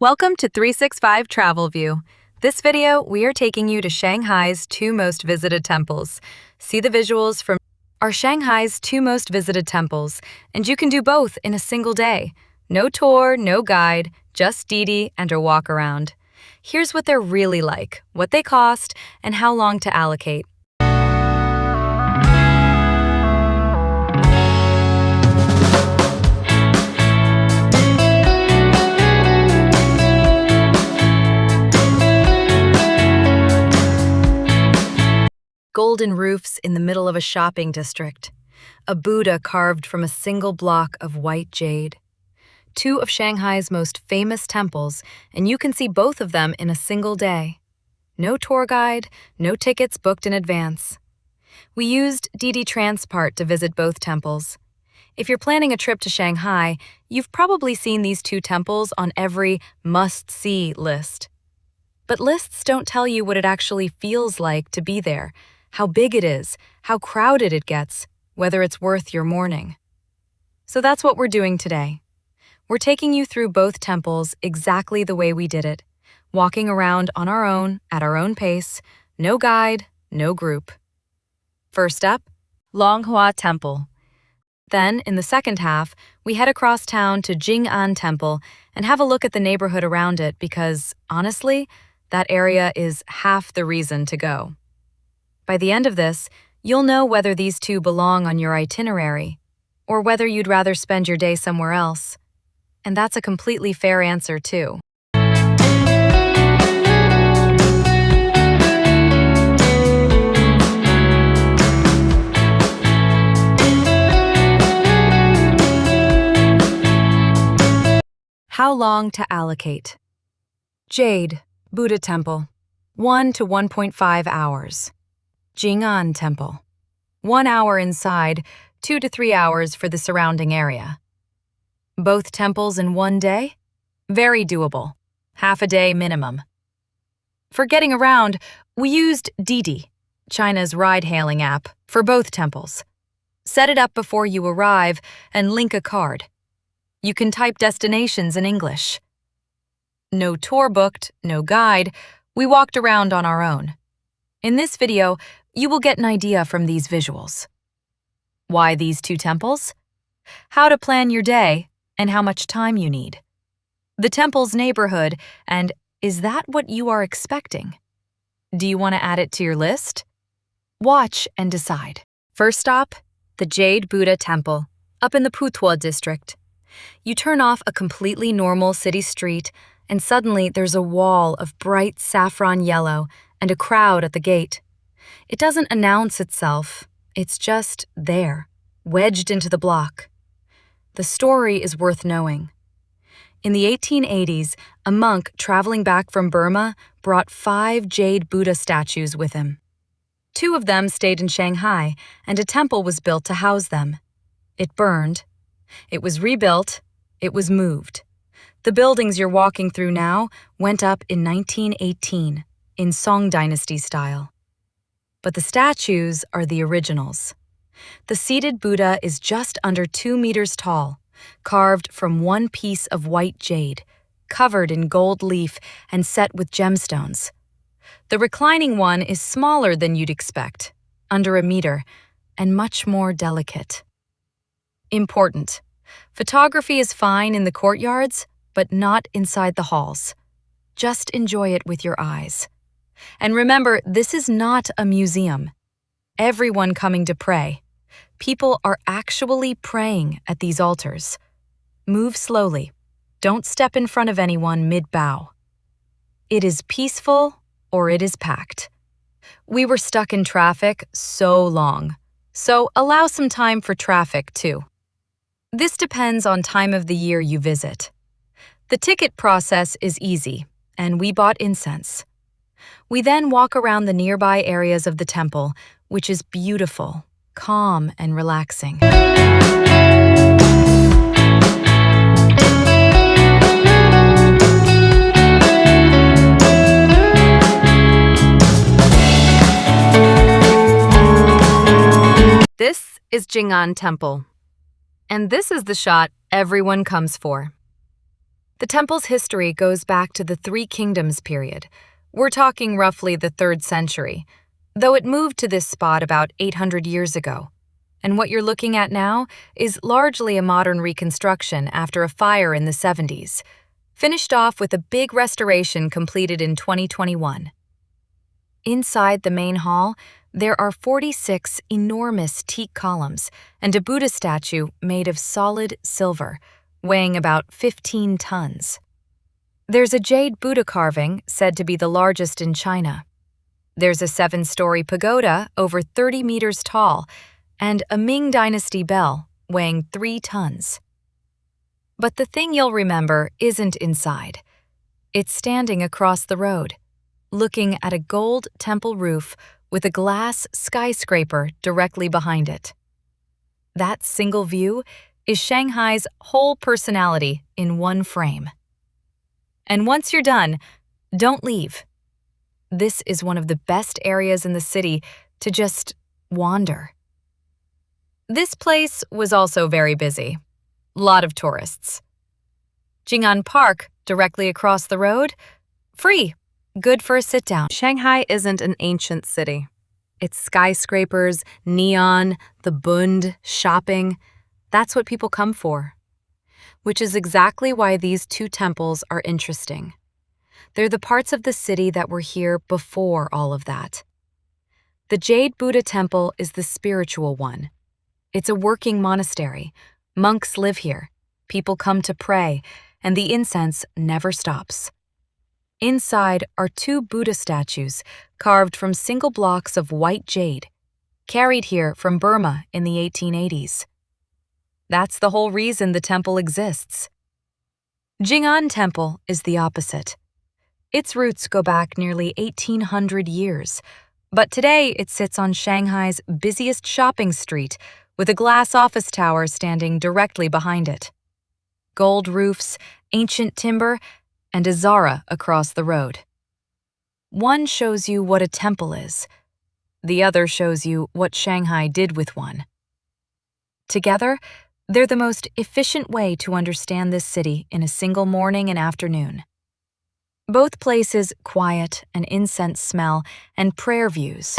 Welcome to 365 Travel View. This video, we are taking you to Shanghai's two most visited temples. See the visuals from Shanghai's two most visited temples, and you can do both in a single day. No tour, no guide, just Didi and a walk around. Here's what they're really like, what they cost, and how long to allocate. Golden roofs in the middle of a shopping district. A Buddha carved from a single block of white jade. Two of Shanghai's most famous temples, and you can see both of them in a single day. No tour guide, no tickets booked in advance. We used Didi Transport to visit both temples. If you're planning a trip to Shanghai, you've probably seen these two temples on every must-see list. But lists don't tell you what it actually feels like to be there, how big it is, how crowded it gets, whether it's worth your morning. So that's what we're doing today. We're taking you through both temples exactly the way we did it, walking around on our own, at our own pace, no guide, no group. First up, Longhua Temple. Then, in the second half, we head across town to Jing'an Temple and have a look at the neighborhood around it because, honestly, that area is half the reason to go. By the end of this, you'll know whether these two belong on your itinerary, or whether you'd rather spend your day somewhere else. And that's a completely fair answer, too. How long to allocate? Jade, Buddha Temple, 1 to 1.5 hours. Jing'an Temple, 1 hour inside, 2 to 3 hours for the surrounding area. Both temples in one day? Very doable, half a day minimum. For getting around, we used Didi, China's ride-hailing app, for both temples. Set it up before you arrive and link a card. You can type destinations in English. No tour booked, no guide, we walked around on our own. In this video, you will get an idea from these visuals. Why these two temples? How to plan your day and how much time you need. The temple's neighborhood, and is that what you are expecting? Do you want to add it to your list? Watch and decide. First stop, the Jade Buddha Temple, up in the Longhua District. You turn off a completely normal city street, and suddenly there's a wall of bright saffron yellow and a crowd at the gate. It doesn't announce itself, it's just there, wedged into the block. The story is worth knowing. In the 1880s, a monk traveling back from Burma brought 5 jade Buddha statues with him. 2 of them stayed in Shanghai, and a temple was built to house them. It burned. It was rebuilt. It was moved. The buildings you're walking through now went up in 1918, in Song Dynasty style. But the statues are the originals. The seated Buddha is just under 2 meters tall, carved from one piece of white jade, covered in gold leaf and set with gemstones. The reclining one is smaller than you'd expect, under a meter, and much more delicate. Important. Photography is fine in the courtyards, but not inside the halls. Just enjoy it with your eyes. And remember, this is not a museum. Everyone coming to pray. People are actually praying at these altars. Move slowly. Don't step in front of anyone mid-bow. It is peaceful or it is packed. We were stuck in traffic so long, so allow some time for traffic too. This depends on time of the year you visit. The ticket process is easy, and we bought incense. We then walk around the nearby areas of the temple, which is beautiful, calm, and relaxing. This is Jing'an Temple, and this is the shot everyone comes for. The temple's history goes back to the Three Kingdoms period. We're talking roughly the 3rd century, though it moved to this spot about 800 years ago. And what you're looking at now is largely a modern reconstruction after a fire in the 70s, finished off with a big restoration completed in 2021. Inside the main hall, there are 46 enormous teak columns and a Buddha statue made of solid silver, weighing about 15 tons. There's a jade Buddha carving said to be the largest in China. There's a 7-story pagoda over 30 meters tall and a Ming Dynasty bell weighing 3 tons. But the thing you'll remember isn't inside. It's standing across the road, looking at a gold temple roof with a glass skyscraper directly behind it. That single view is Shanghai's whole personality in one frame. And once you're done, don't leave. This is one of the best areas in the city to just wander. This place was also very busy. Lot of tourists. Jing'an Park, directly across the road, free, good for a sit-down. Shanghai isn't an ancient city. It's skyscrapers, neon, the Bund, shopping. That's what people come for. Which is exactly why these 2 temples are interesting. They're the parts of the city that were here before all of that. The Jade Buddha Temple is the spiritual one. It's a working monastery. Monks live here. People come to pray, and the incense never stops. Inside are 2 Buddha statues carved from single blocks of white jade, carried here from Burma in the 1880s. That's the whole reason the temple exists. Jing'an Temple is the opposite. Its roots go back nearly 1,800 years, but today it sits on Shanghai's busiest shopping street with a glass office tower standing directly behind it. Gold roofs, ancient timber, and a Zara across the road. One shows you what a temple is. The other shows you what Shanghai did with one. Together, they're the most efficient way to understand this city in a single morning and afternoon. Both places quiet, an incense smell, and prayer views.